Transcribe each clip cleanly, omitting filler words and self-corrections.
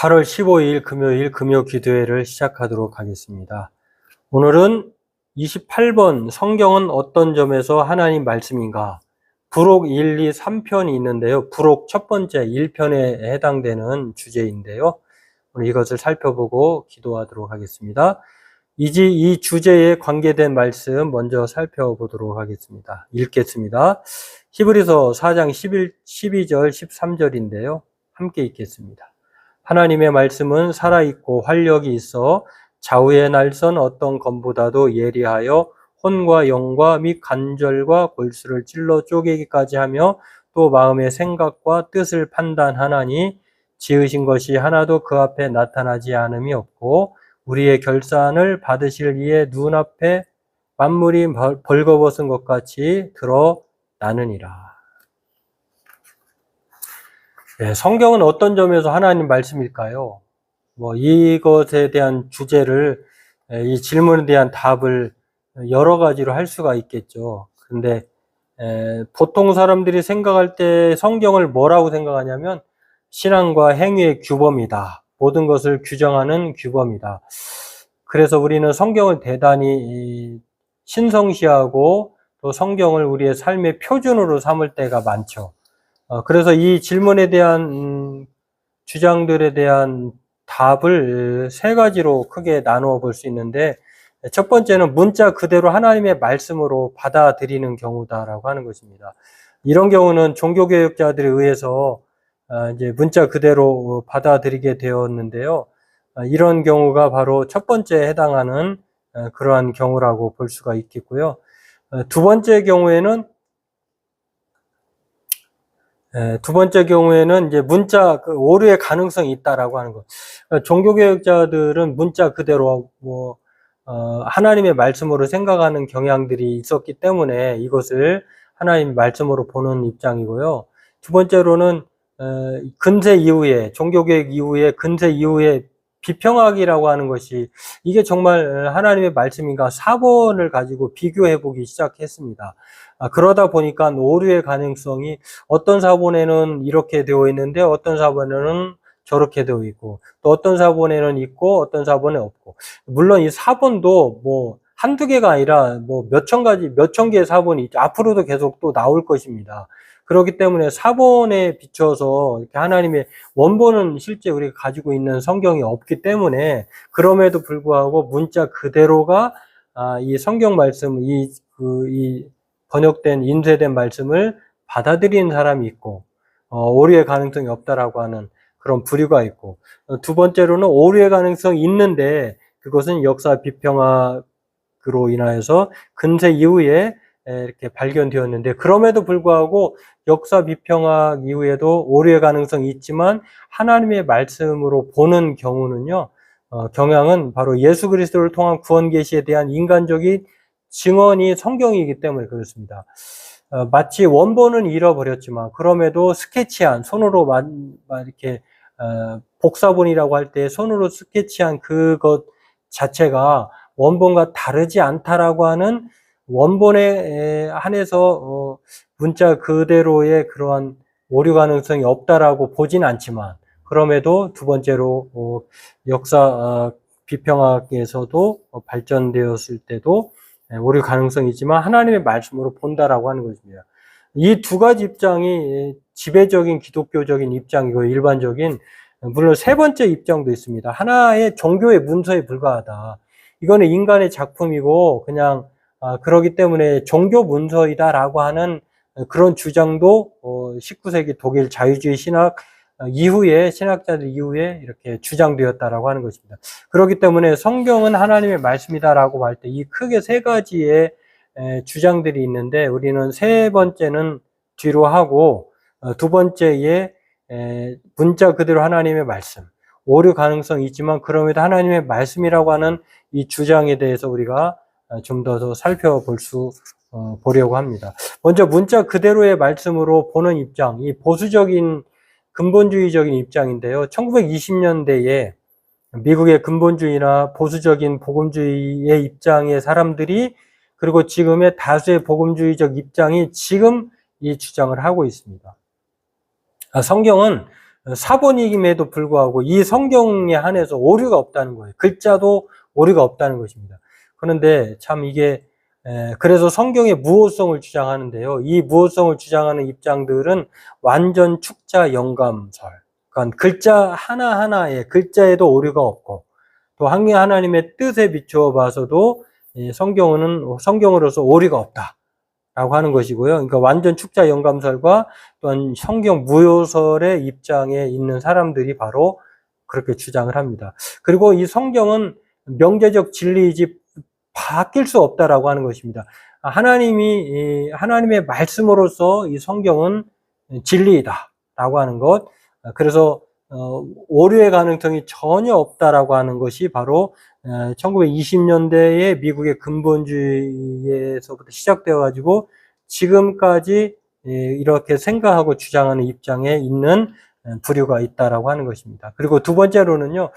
8월 15일 금요일 금요 기도회를 시작하도록 하겠습니다. 오늘은 28번 성경은 어떤 점에서 하나님 말씀인가? 부록 1, 2, 3편이 있는데요. 부록 첫 번째 1편에 해당되는 주제인데요. 오늘 이것을 살펴보고 기도하도록 하겠습니다. 이 주제에 관계된 말씀 먼저 살펴보도록 하겠습니다. 읽겠습니다. 히브리서 4장 12절 13절인데요. 함께 읽겠습니다. 하나님의 말씀은 살아있고 활력이 있어 좌우의 날선 어떤 검보다도 예리하여 혼과 영과 및 관절과 골수를 찔러 쪼개기까지 하며 또 마음의 생각과 뜻을 판단하나니 지으신 것이 하나도 그 앞에 나타나지 않음이 없고 우리의 결산을 받으실 이의 눈앞에 만물이 벌거벗은 것 같이 드러나느니라. 네, 성경은 어떤 점에서 하나님 말씀일까요? 이것에 대한 주제를, 이 질문에 대한 답을 여러 가지로 할 수가 있겠죠. 근데 보통 사람들이 생각할 때 성경을 뭐라고 생각하냐면 신앙과 행위의 규범이다. 모든 것을 규정하는 규범이다. 그래서 우리는 성경을 대단히 신성시하고 또 성경을 우리의 삶의 표준으로 삼을 때가 많죠. 그래서 이 질문에 대한 주장들에 대한 답을 세 가지로 크게 나누어 볼 수 있는데, 첫 번째는 문자 그대로 하나님의 말씀으로 받아들이는 경우다라고 하는 것입니다. 이런 경우는 종교개혁자들에 의해서 이제 문자 그대로 받아들이게 되었는데요. 이런 경우가 바로 첫 번째에 해당하는 그러한 경우라고 볼 수가 있겠고요. 두 번째 경우에는 이제 문자 오류의 가능성이 있다라고 하는 것. 종교개혁자들은 문자 그대로 하나님의 말씀으로 생각하는 경향들이 있었기 때문에 이것을 하나님의 말씀으로 보는 입장이고요. 두 번째로는 근세 이후에, 종교개혁 이후에, 근세 이후에 비평학이라고 하는 것이 이게 정말 하나님의 말씀인가 사본을 가지고 비교해 보기 시작했습니다. 그러다 보니까 오류의 가능성이 어떤 사본에는 이렇게 되어 있는데 어떤 사본에는 저렇게 되어 있고 또 어떤 사본에는 있고 어떤 사본에 없고, 물론 이 사본도 한두 개가 아니라 몇천 개의 사본이 앞으로도 계속 또 나올 것입니다. 그렇기 때문에 사본에 비춰서 이렇게 하나님의 원본은 실제 우리가 가지고 있는 성경이 없기 때문에, 그럼에도 불구하고 문자 그대로가 이 성경 말씀, 이 번역된 인쇄된 말씀을 받아들이는 사람이 있고, 오류의 가능성이 없다라고 하는 그런 부류가 있고, 두 번째로는 오류의 가능성이 있는데 그것은 역사 비평학으로 인하여서 근세 이후에 이렇게 발견되었는데, 그럼에도 불구하고 역사 비평학 이후에도 오류의 가능성이 있지만 하나님의 말씀으로 보는 경우는요, 경향은 바로 예수 그리스도를 통한 구원 계시에 대한 인간적인 증언이 성경이기 때문에 그렇습니다. 마치 원본은 잃어버렸지만 그럼에도 스케치한, 손으로 이렇게 복사본이라고 할 때 손으로 스케치한 그것 자체가 원본과 다르지 않다라고 하는, 원본에 한해서 문자 그대로의 그러한 오류 가능성이 없다라고 보진 않지만, 그럼에도 두 번째로 역사 비평학에서도 발전되었을 때도 오류 가능성이 있지만 하나님의 말씀으로 본다라고 하는 것입니다. 이 두 가지 입장이 지배적인 기독교적인 입장이고, 일반적인, 물론 세 번째 입장도 있습니다. 하나의 종교의 문서에 불과하다. 이거는 인간의 작품이고 그냥 그러기 때문에 종교 문서이다라고 하는 그런 주장도 19세기 독일 자유주의 신학 이후에, 신학자들 이후에 이렇게 주장되었다라고 하는 것입니다. 그렇기 때문에 성경은 하나님의 말씀이다라고 할 때 이 크게 세 가지의 주장들이 있는데, 우리는 세 번째는 뒤로 하고 두 번째에 문자 그대로 하나님의 말씀, 오류 가능성이 있지만 그럼에도 하나님의 말씀이라고 하는 이 주장에 대해서 우리가 좀 더 보려고 합니다. 먼저 문자 그대로의 말씀으로 보는 입장, 이 보수적인 근본주의적인 입장인데요. 1920년대에 미국의 근본주의나 보수적인 복음주의의 입장의 사람들이, 그리고 지금의 다수의 복음주의적 입장이 지금 이 주장을 하고 있습니다. 성경은 사본임에도 불구하고 이 성경에 한해서 오류가 없다는 거예요. 글자도 오류가 없다는 것입니다. 그런데 참 이게 그래서 성경의 무호성을 주장하는데요. 이 무호성을 주장하는 입장들은 완전 축자 영감설. 그러니까 글자 하나하나에 글자에도 오류가 없고 또 하나님의 뜻에 비추어 봐서도 성경으로서 오류가 없다라고 하는 것이고요. 그러니까 완전 축자 영감설과 또한 성경 무효설의 입장에 있는 사람들이 바로 그렇게 주장을 합니다. 그리고 이 성경은 명제적 진리이지 바뀔 수 없다라고 하는 것입니다. 하나님의 말씀으로서 이 성경은 진리이다라고 하는 것. 그래서 오류의 가능성이 전혀 없다라고 하는 것이 바로 1920년대에 미국의 근본주의에서부터 시작되어 가지고 지금까지 이렇게 생각하고 주장하는 입장에 있는 부류가 있다라고 하는 것입니다. 그리고 두 번째로는요.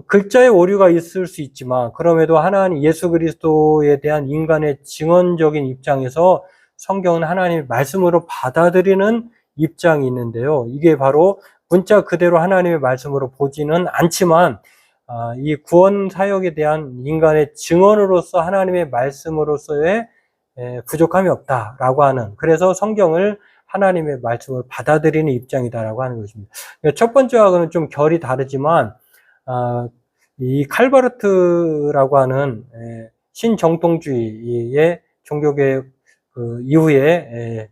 글자의 오류가 있을 수 있지만 그럼에도 하나님 예수 그리스도에 대한 인간의 증언적인 입장에서 성경은 하나님의 말씀으로 받아들이는 입장이 있는데요. 이게 바로 문자 그대로 하나님의 말씀으로 보지는 않지만 이 구원 사역에 대한 인간의 증언으로서 하나님의 말씀으로서의 부족함이 없다라고 하는, 그래서 성경을 하나님의 말씀을 받아들이는 입장이다라고 하는 것입니다. 첫 번째와는 좀 결이 다르지만 이 칼바르트라고 하는 신정통주의의 종교개혁 이후에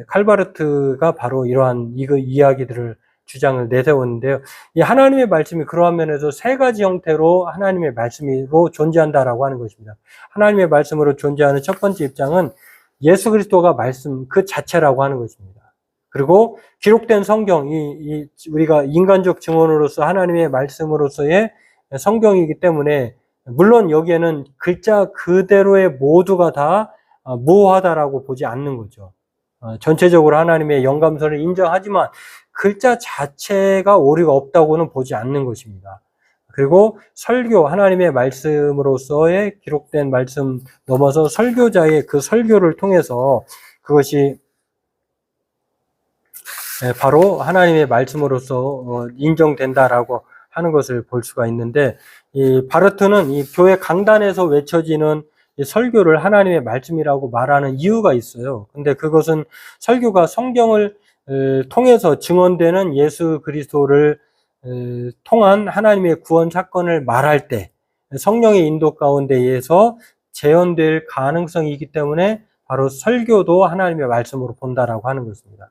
칼바르트가 바로 이러한 이야기들을 주장을 내세웠는데요. 이 하나님의 말씀이 그러한 면에서 세 가지 형태로 하나님의 말씀으로 존재한다라고 하는 것입니다. 하나님의 말씀으로 존재하는 첫 번째 입장은 예수 그리스도가 말씀 그 자체라고 하는 것입니다. 그리고 기록된 성경, 우리가 인간적 증언으로서 하나님의 말씀으로서의 성경이기 때문에 물론 여기에는 글자 그대로의 모두가 다 무효하다라고 보지 않는 거죠. 전체적으로 하나님의 영감설을 인정하지만 글자 자체가 오류가 없다고는 보지 않는 것입니다. 그리고 설교, 하나님의 말씀으로서의 기록된 말씀 넘어서 설교자의 그 설교를 통해서 그것이 바로 하나님의 말씀으로서 인정된다라고 하는 것을 볼 수가 있는데, 이 바르트는 이 교회 강단에서 외쳐지는 이 설교를 하나님의 말씀이라고 말하는 이유가 있어요. 근데 그것은 설교가 성경을 통해서 증언되는 예수 그리스도를 통한 하나님의 구원 사건을 말할 때 성령의 인도 가운데에서 재현될 가능성이 있기 때문에 바로 설교도 하나님의 말씀으로 본다라고 하는 것입니다.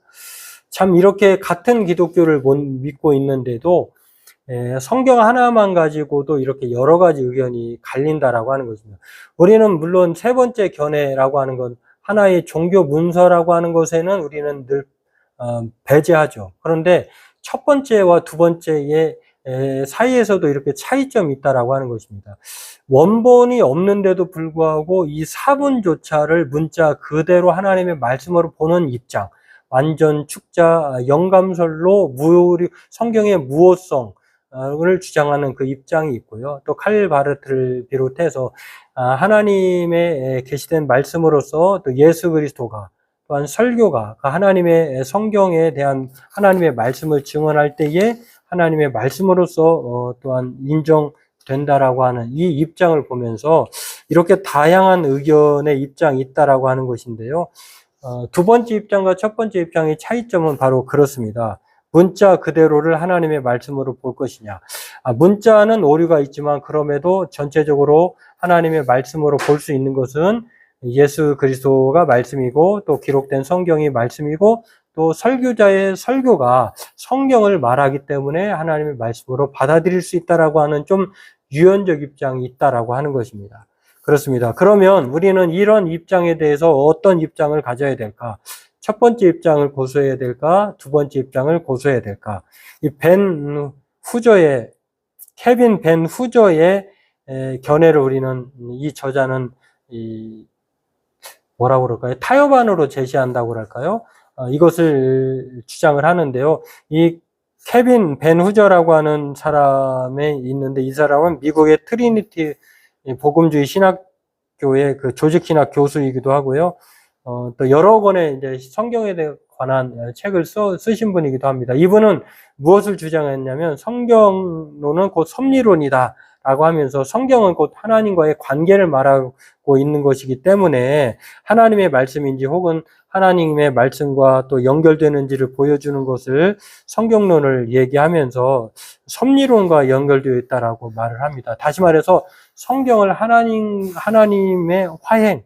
참 이렇게 같은 기독교를 믿고 있는데도 성경 하나만 가지고도 이렇게 여러 가지 의견이 갈린다라고 하는 것입니다. 우리는 물론 세 번째 견해라고 하는 건 하나의 종교 문서라고 하는 것에는 우리는 늘 배제하죠. 그런데 첫 번째와 두 번째의 사이에서도 이렇게 차이점이 있다라고 하는 것입니다. 원본이 없는데도 불구하고 이 사본조차를 문자 그대로 하나님의 말씀으로 보는 입장, 완전 축자 영감설로 성경의 무효성을 주장하는 그 입장이 있고요. 또 칼바르트를 비롯해서 하나님의 계시된 말씀으로서 또 예수 그리스도가 또한 설교가 하나님의 성경에 대한 하나님의 말씀을 증언할 때에 하나님의 말씀으로서 또한 인정된다라고 하는 이 입장을 보면서 이렇게 다양한 의견의 입장이 있다라고 하는 것인데요. 두 번째 입장과 첫 번째 입장의 차이점은 바로 그렇습니다. 문자 그대로를 하나님의 말씀으로 볼 것이냐. 문자는 오류가 있지만 그럼에도 전체적으로 하나님의 말씀으로 볼 수 있는 것은 예수 그리스도가 말씀이고 또 기록된 성경이 말씀이고 또 설교자의 설교가 성경을 말하기 때문에 하나님의 말씀으로 받아들일 수 있다라고 하는 좀 유연적 입장이 있다라고 하는 것입니다. 그렇습니다. 그러면 우리는 이런 입장에 대해서 어떤 입장을 가져야 될까? 첫 번째 입장을 고수해야 될까? 두 번째 입장을 고수해야 될까? 케빈 벤 후저의 견해를 우리는 이 저자는 뭐라고 그럴까요? 타협안으로 제시한다고 그럴까요? 이것을 주장을 하는데요. 이 케빈 벤 후저라고 하는 사람이 있는데 이 사람은 미국의 트리니티 복음주의 신학교의 그 조직신학 교수이기도 하고요. 또 여러 권의 이제 성경에 대해 관한 책을 쓰신 분이기도 합니다. 이분은 무엇을 주장했냐면 성경론은 곧 섭리론이다 라고 하면서 성경은 곧 하나님과의 관계를 말하고 있는 것이기 때문에 하나님의 말씀인지 혹은 하나님의 말씀과 또 연결되는지를 보여주는 것을 성경론을 얘기하면서 섭리론과 연결되어 있다라고 말을 합니다. 다시 말해서 성경을 하나님의 화행,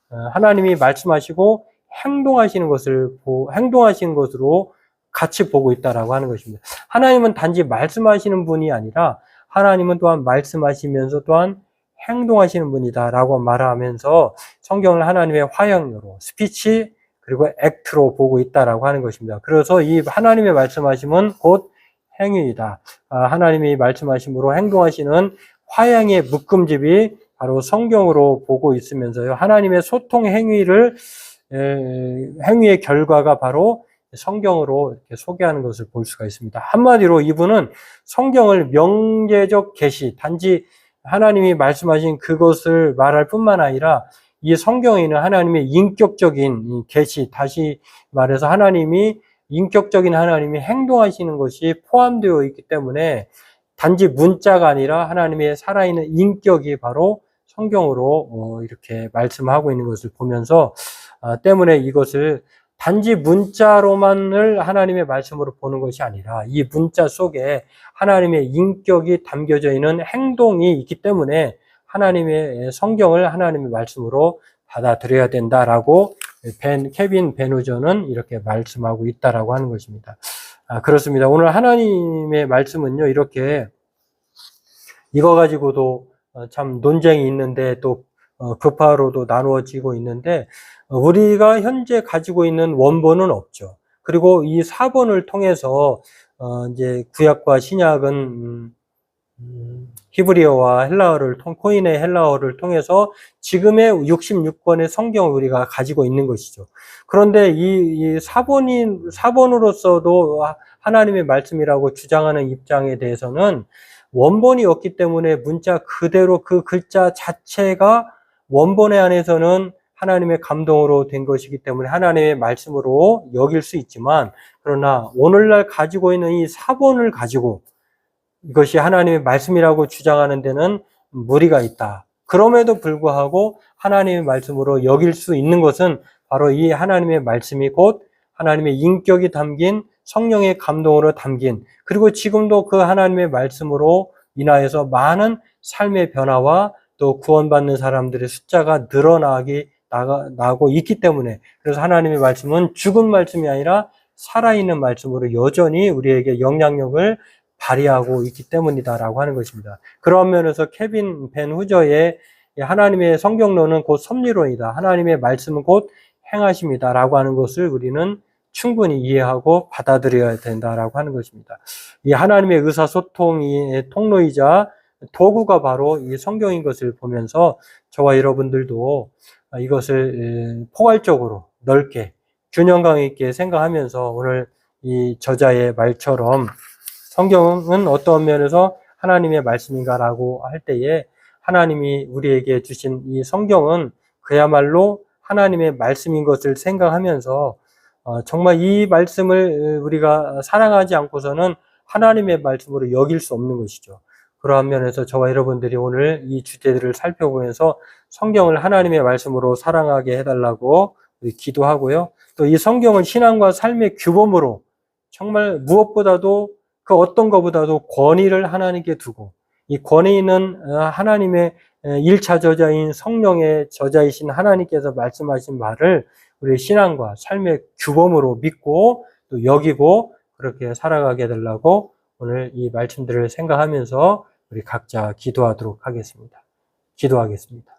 하나님이 말씀하시고 행동하시는 것으로 같이 보고 있다라고 하는 것입니다. 하나님은 단지 말씀하시는 분이 아니라 하나님은 또한 말씀하시면서 또한 행동하시는 분이다라고 말하면서 성경을 하나님의 화형으로 스피치 그리고 액트로 보고 있다라고 하는 것입니다. 그래서 이 하나님의 말씀하심은 곧 행위이다. 하나님이 말씀하심으로 행동하시는 화형의 묶음집이 바로 성경으로 보고 있으면서요. 하나님의 소통 행위의 결과가 바로 성경으로 이렇게 소개하는 것을 볼 수가 있습니다. 한마디로 이분은 성경을 명제적 계시, 단지 하나님이 말씀하신 그것을 말할 뿐만 아니라 이 성경에는 하나님의 인격적인 계시, 다시 말해서 인격적인 하나님이 행동하시는 것이 포함되어 있기 때문에 단지 문자가 아니라 하나님의 살아있는 인격이 바로 성경으로 이렇게 말씀하고 있는 것을 보면서 때문에 이것을 단지 문자로만을 하나님의 말씀으로 보는 것이 아니라 이 문자 속에 하나님의 인격이 담겨져 있는 행동이 있기 때문에 하나님의 성경을 하나님의 말씀으로 받아들여야 된다라고 케빈 베누저는 이렇게 말씀하고 있다라고 하는 것입니다. 그렇습니다. 오늘 하나님의 말씀은요, 이렇게 이거 가지고도 참 논쟁이 있는데 또 급파로도 나누어지고 있는데 우리가 현재 가지고 있는 원본은 없죠. 그리고 이 사본을 통해서 이제 구약과 신약은 히브리어와 코인의 헬라어를 통해서 지금의 66권의 성경을 우리가 가지고 있는 것이죠. 그런데 이 사본으로서도 하나님의 말씀이라고 주장하는 입장에 대해서는 원본이 없기 때문에 문자 그대로 그 글자 자체가 원본에 안에서는 하나님의 감동으로 된 것이기 때문에 하나님의 말씀으로 여길 수 있지만, 그러나 오늘날 가지고 있는 이 사본을 가지고 이것이 하나님의 말씀이라고 주장하는 데는 무리가 있다. 그럼에도 불구하고 하나님의 말씀으로 여길 수 있는 것은 바로 이 하나님의 말씀이 곧 하나님의 인격이 담긴 성령의 감동으로 담긴, 그리고 지금도 그 하나님의 말씀으로 인하여서 많은 삶의 변화와 또 구원받는 사람들의 숫자가 나고 있기 때문에, 그래서 하나님의 말씀은 죽은 말씀이 아니라 살아있는 말씀으로 여전히 우리에게 영향력을 발휘하고 있기 때문이다라고 하는 것입니다. 그런 면에서 케빈 벤 후저의 하나님의 성경론은 곧 섭리론이다, 하나님의 말씀은 곧 행하심이다라고 하는 것을 우리는 충분히 이해하고 받아들여야 된다라고 하는 것입니다. 이 하나님의 의사소통의 통로이자 도구가 바로 이 성경인 것을 보면서 저와 여러분들도 이것을 포괄적으로 넓게 균형감 있게 생각하면서 오늘 이 저자의 말처럼 성경은 어떤 면에서 하나님의 말씀인가라고 할 때에 하나님이 우리에게 주신 이 성경은 그야말로 하나님의 말씀인 것을 생각하면서 정말 이 말씀을 우리가 사랑하지 않고서는 하나님의 말씀으로 여길 수 없는 것이죠. 그러한 면에서 저와 여러분들이 오늘 이 주제들을 살펴보면서 성경을 하나님의 말씀으로 사랑하게 해달라고 기도하고요. 또 이 성경을 신앙과 삶의 규범으로 정말 무엇보다도 그 어떤 것보다도 권위를 하나님께 두고, 이 권위는 하나님의 1차 저자인 성령의 저자이신 하나님께서 말씀하신 말을 우리 신앙과 삶의 규범으로 믿고 또 여기고 그렇게 살아가게 되려고 오늘 이 말씀들을 생각하면서 우리 각자 기도하도록 하겠습니다. 기도하겠습니다.